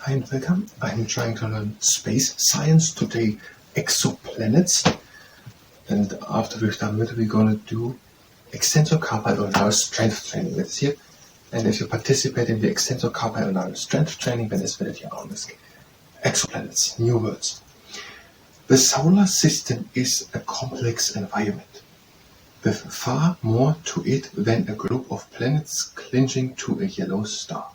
Hi and welcome. I'm trying to learn space science today, exoplanets, and after we've done it, we're going to do extensor carpi ulnar strength training. That's here. And if you participate in the extensor carpi ulnar strength training, then it's valid here on this. Exoplanets, new words. The solar system is a complex environment with far more to it than a group of planets clinging to a yellow star.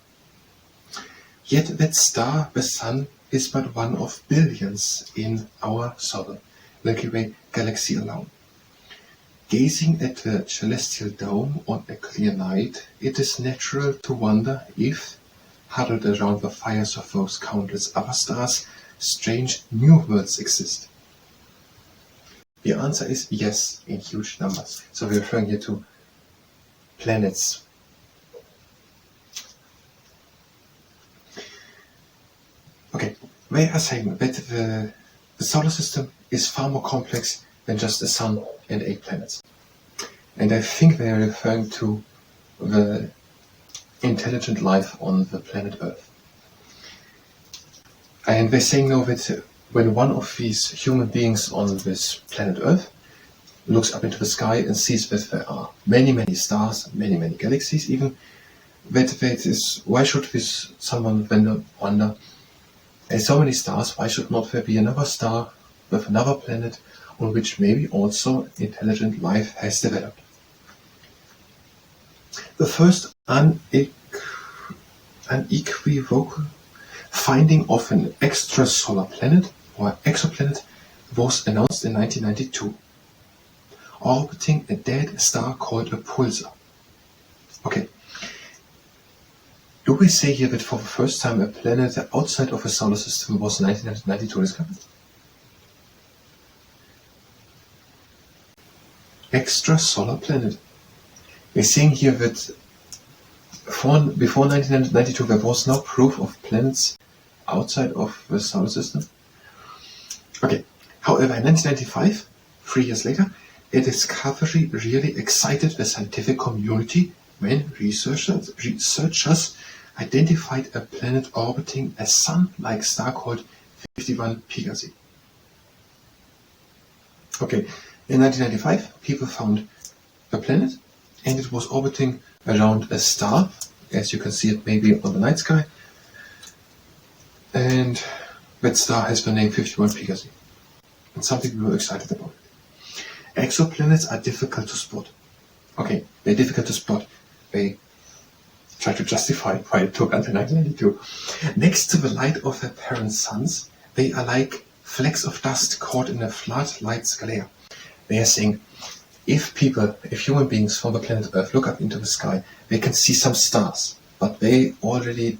Yet that star, the Sun, is but one of billions in our solar Milky Way galaxy alone. Gazing at the celestial dome on a clear night, it is natural to wonder if, huddled around the fires of those countless other stars, strange new worlds exist. The answer is yes, in huge numbers. So we're referring here to planets. Okay, they are saying that the solar system is far more complex than just the Sun and 8 planets. And I think they are referring to the intelligent life on the planet Earth. And they're saying now that when one of these human beings on this planet Earth looks up into the sky and sees that there are many, many stars, many, many galaxies even, why should this someone then wonder, there's so many stars, why should not there be another star with another planet on which maybe also intelligent life has developed? The first unequivocal finding of an extrasolar planet or exoplanet was announced in 1992, orbiting a dead star called a pulsar. Okay. Do we say here that for the first time a planet outside of a solar system was in 1992 discovered? Extrasolar planet. We're saying here that before 1992 there was no proof of planets outside of the solar system. Okay, however, in 1995, 3 years later, a discovery really excited the scientific community when researchers identified a planet orbiting a Sun-like star called 51 Pegasi. Okay, in 1995, people found a planet, and it was orbiting around a star, as you can see it maybe on the night sky, and that star has the name 51 Pegasi. And some people were excited about it. Exoplanets are difficult to spot. Okay, they're difficult to spot. They try to justify why it took until 1992. Next to the light of their parent suns, they are like flecks of dust caught in a floodlight's glare. They are saying, if human beings from the planet Earth look up into the sky, they can see some stars, but they already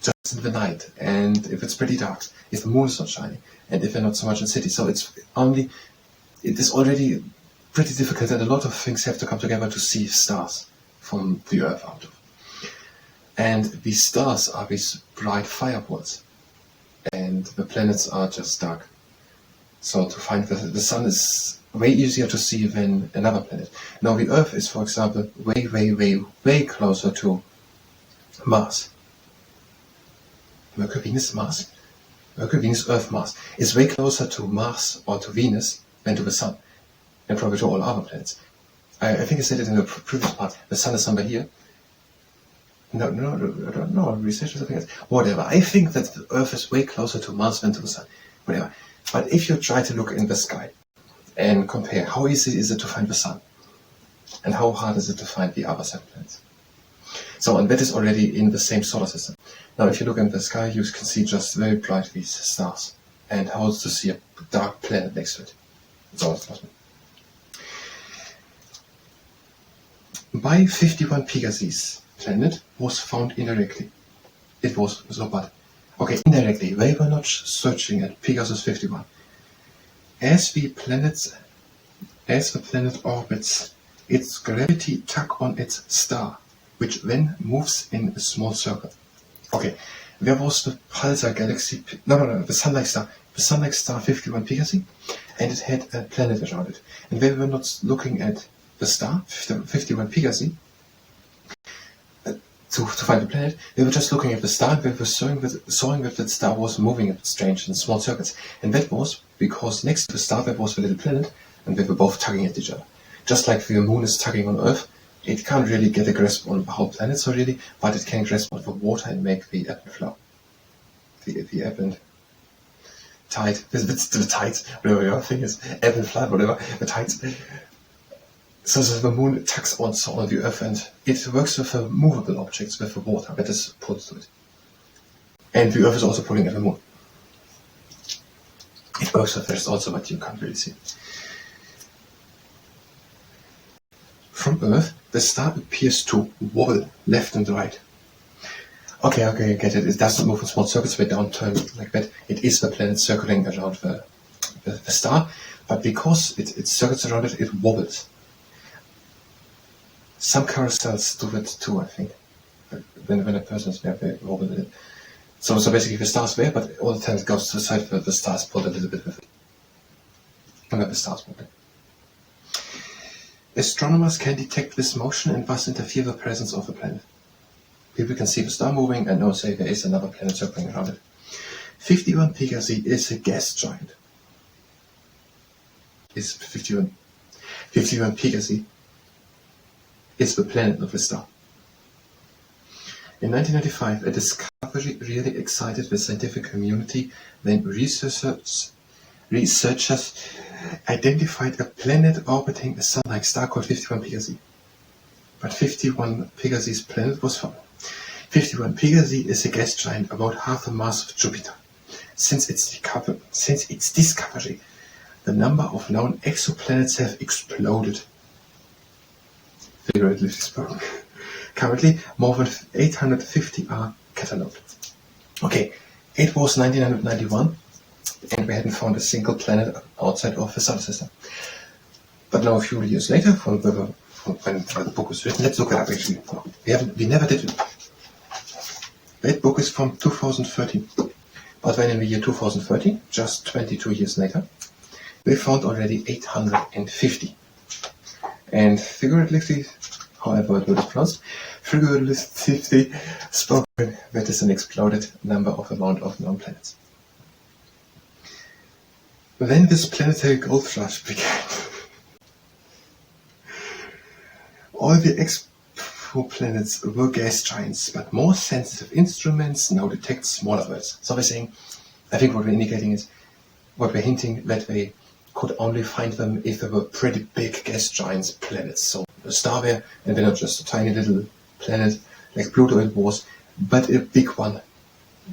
just in the night, and if it's pretty dark, if the moon is not shining, and if they're not so much in cities, so it is already pretty difficult, and a lot of things have to come together to see stars from the Earth out of. And these stars are these bright fireballs, and the planets are just dark. So to find the Sun is way easier to see than another planet. Now the Earth is, for example, way, way, way, way closer to Mars. Mercury, Venus, Mars. Mercury, Venus, Earth, Mars is way closer to Mars or to Venus than to the Sun, and probably to all other planets. I think I said it in the previous part. The Sun is somewhere here. No, research or something else. Whatever. I think that the Earth is way closer to Mars than to the Sun. Whatever. But if you try to look in the sky and compare, how easy is it to find the Sun? And how hard is it to find the other 7 planets? So, and that is already in the same solar system. Now, if you look in the sky, you can see just very bright these stars. And how to see a dark planet next to it. It's always possible. By 51 Pegasi's planet was found indirectly. It was so bad. Okay, indirectly. They were not searching at Pegasus 51. As the planet orbits, its gravity tug on its star, which then moves in a small circle. Okay, there was the pulsar galaxy, the Sun-like star 51 Pegasi, and it had a planet around it. And they were not looking at the star 51 Pegasi to find the planet, we were just looking at the star, and we were showing that the star was moving a bit strange in small circuits. And that was because next to the star there was the little planet, and they were both tugging at each other. Just like the moon is tugging on Earth, it can't really get a grasp on how planets are really, but it can grasp on the water and make the ebb and flow. The ebb and tide, the tides, whatever your thing is, ebb and flow, whatever, the tides. So the moon tugs also on the Earth, and it works with the movable objects, with the water that is pulled to it. And the Earth is also pulling at the moon. It works with this also, but you can't really see. From Earth, the star appears to wobble left and right. Okay, I get it. It doesn't move in small circuits, they don't turn like that. It is the planet circling around the star, but because it circuits around it, it wobbles. Some carousels do that too, I think. When a person is there, they wobble it. So basically the star's there, but all the time it goes to the side where the star's pulled a little bit with it. And where the star's moving. Astronomers can detect this motion and thus interfere the presence of the planet. People can see the star moving and now say there is another planet circling around it. 51 Pegasi is a gas giant. Is 51 Pegasi is the planet of the star. In 1995, a discovery really excited the scientific community when researchers identified a planet orbiting a sun-like star called 51 Pegasi. But 51 Pegasi's planet was found. 51 Pegasi is a gas giant about half the mass of Jupiter. Since its discovery, the number of known exoplanets have exploded. Figuratively spoken. Currently, more than 850 are catalogued. Okay, it was 1991, and we hadn't found a single planet outside of the solar system. But now, a few years later, when the book was written, let's look it up actually. We never did it. That book is from 2013. But when in the year 2013, just 22 years later, we found already 850. And figuratively, however it is pronounced, figuratively spoken, that is an exploded amount of known planets. When this planetary gold rush began, all the exoplanets were gas giants, but more sensitive instruments now detect smaller worlds. So we're saying, I think what we're indicating is, what we're hinting that they could only find them if they were pretty big gas giants planets. So a star there, and they're not just a tiny little planet like Pluto it was, but a big one,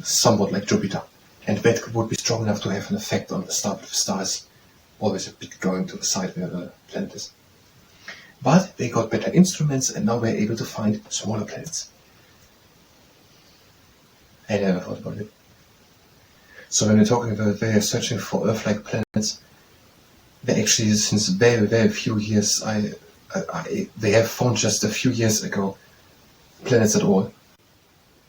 somewhat like Jupiter. And that would be strong enough to have an effect on the star, but the star is always a bit going to the side where the planet is. But they got better instruments, and now we're able to find smaller planets. I never thought about it. So when we're talking about they're searching for Earth-like planets, they actually, since very, very few years, they have found just a few years ago planets at all.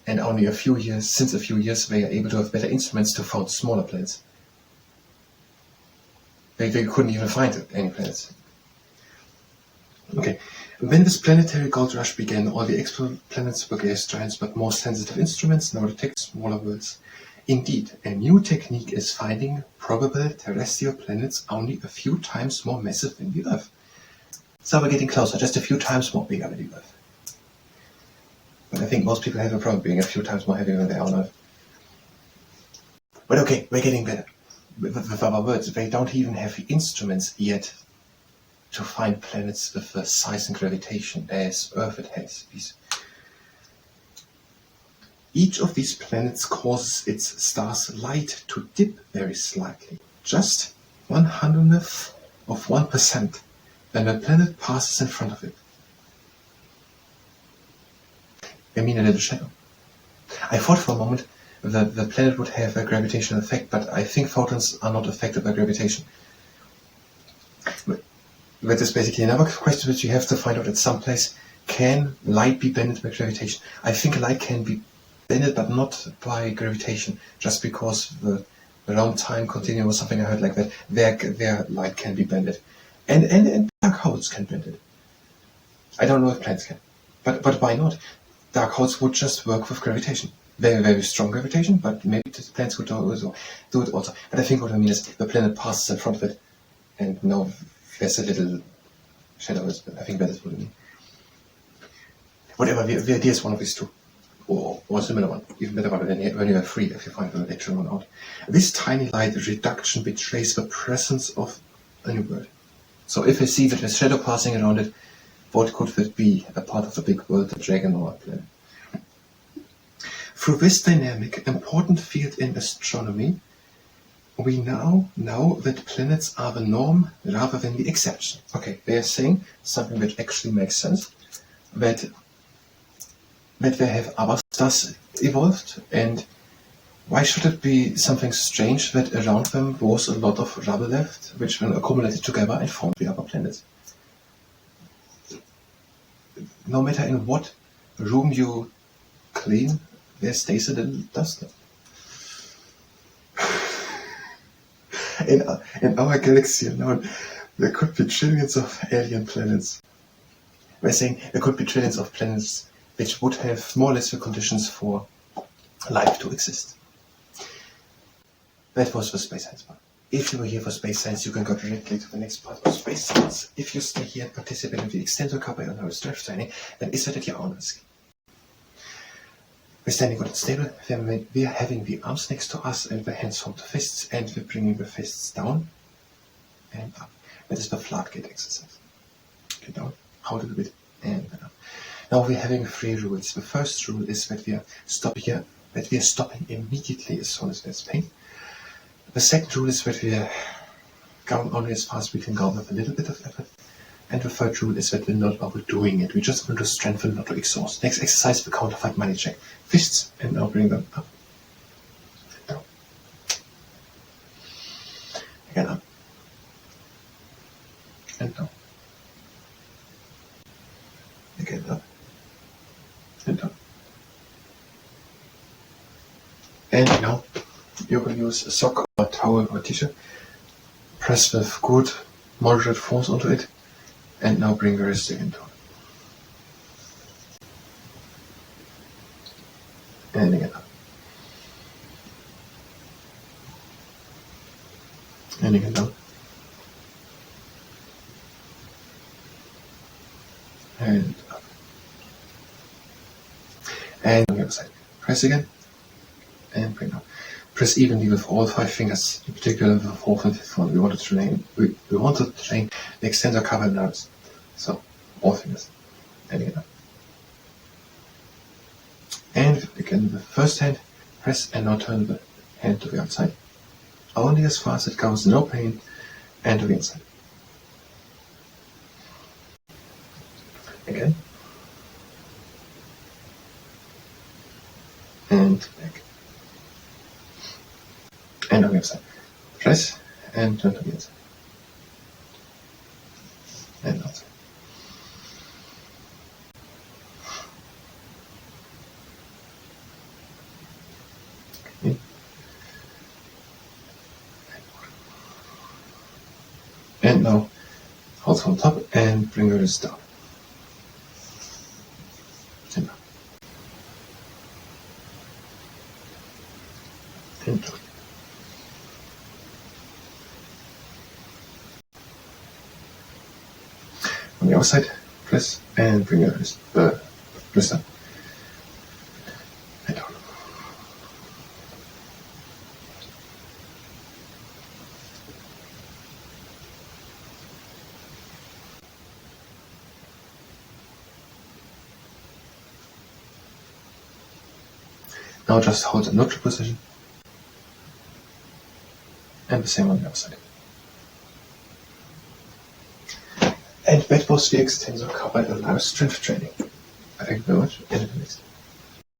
And only since a few years, they are able to have better instruments to find smaller planets. They couldn't even find any planets. Okay, when this planetary gold rush began, all the exoplanets were gas giants, but more sensitive instruments now detect smaller worlds. Indeed, a new technique is finding probable terrestrial planets only a few times more massive than the Earth. So we're getting closer, just a few times more bigger than the Earth. But I think most people have a problem being a few times more heavier than they are on Earth. But okay, we're getting better. With our words, they don't even have the instruments yet to find planets with the size and gravitation as Earth it has. Each of these planets causes its star's light to dip very slightly, just 1/100th of 1%, when the planet passes in front of it. I mean a little shadow. I thought for a moment that the planet would have a gravitational effect, but I think photons are not affected by gravitation. That is basically another question which you have to find out at some place. Can light be bended by gravitation? I think light can be bended, but not by gravitation, just because the round time continuum or something I heard like that, their light can be bended. And black holes can bend it. I don't know if planets can. But why not? dark holes would just work with gravitation. Very, very strong gravitation, but maybe the planets could also do it also. But I think what I mean is the planet passes in front of it, and now there's a little shadow. I think that is what I mean. Whatever, the idea is one of these two. Or a similar one. Even better when you are free, if you find an actual one out. This tiny light reduction betrays the presence of a new world. So if I see that there's shadow passing around it, what could that be? A part of the big world, the dragon or a planet? Through this dynamic, important field in astronomy, we now know that planets are the norm rather than the exception. Okay, they are saying something that actually makes sense, that they have other stars evolved, and why should it be something strange that around them was a lot of rubble left, which then accumulated together and formed the other planets? No matter in what room you clean, there stays a little dust. In our galaxy alone, there could be trillions of alien planets. We're saying there could be trillions of planets which would have more or less the conditions for life to exist. That was the space science part. If you were here for space science, you can go directly to the next part of space science. If you stay here and participate in the extended copy on our strength training, then is that at your own risk. We're standing good and stable, we are having the arms next to us and the hands hold the fists, and we're bringing the fists down and up. That is the floodgate exercise. Get down, hold a little bit, and then up. Now we're having 3 rules. The first rule is that we are stopping immediately as soon as there's pain. The second rule is that we are going only as fast as we can go with a little bit of effort. And the third rule is that we're not overdoing it. We just want to strengthen, not to exhaust. Next exercise, the counterfight money check. Fists, and now bring them up. And down. Again up. And down. Again up. And down. And now you're going to use a sock or a towel or a t-shirt. Press with good, moderate force onto it. And now bring the wrist again down. And again up. And again down. And up. And on the other side. Press again. And bring down. Press evenly with all 5 fingers, in particular with the 4th and 5th one. We want to train the extensor cover nerves. So, all fingers. And again up. And again, the first hand, press and now turn the hand to the outside. Only as fast as it goes, no pain, and to the inside. Again. And back. And on the other side. Press and turn to the inside. And outside. Okay. And now hold from top and bring your wrist down. And down. And down. On the other side, press and bring your wrist down. And down. Now just hold a neutral position. And the same on the other side. And that was the extensor covered live strength training. Thank you very much, and the next.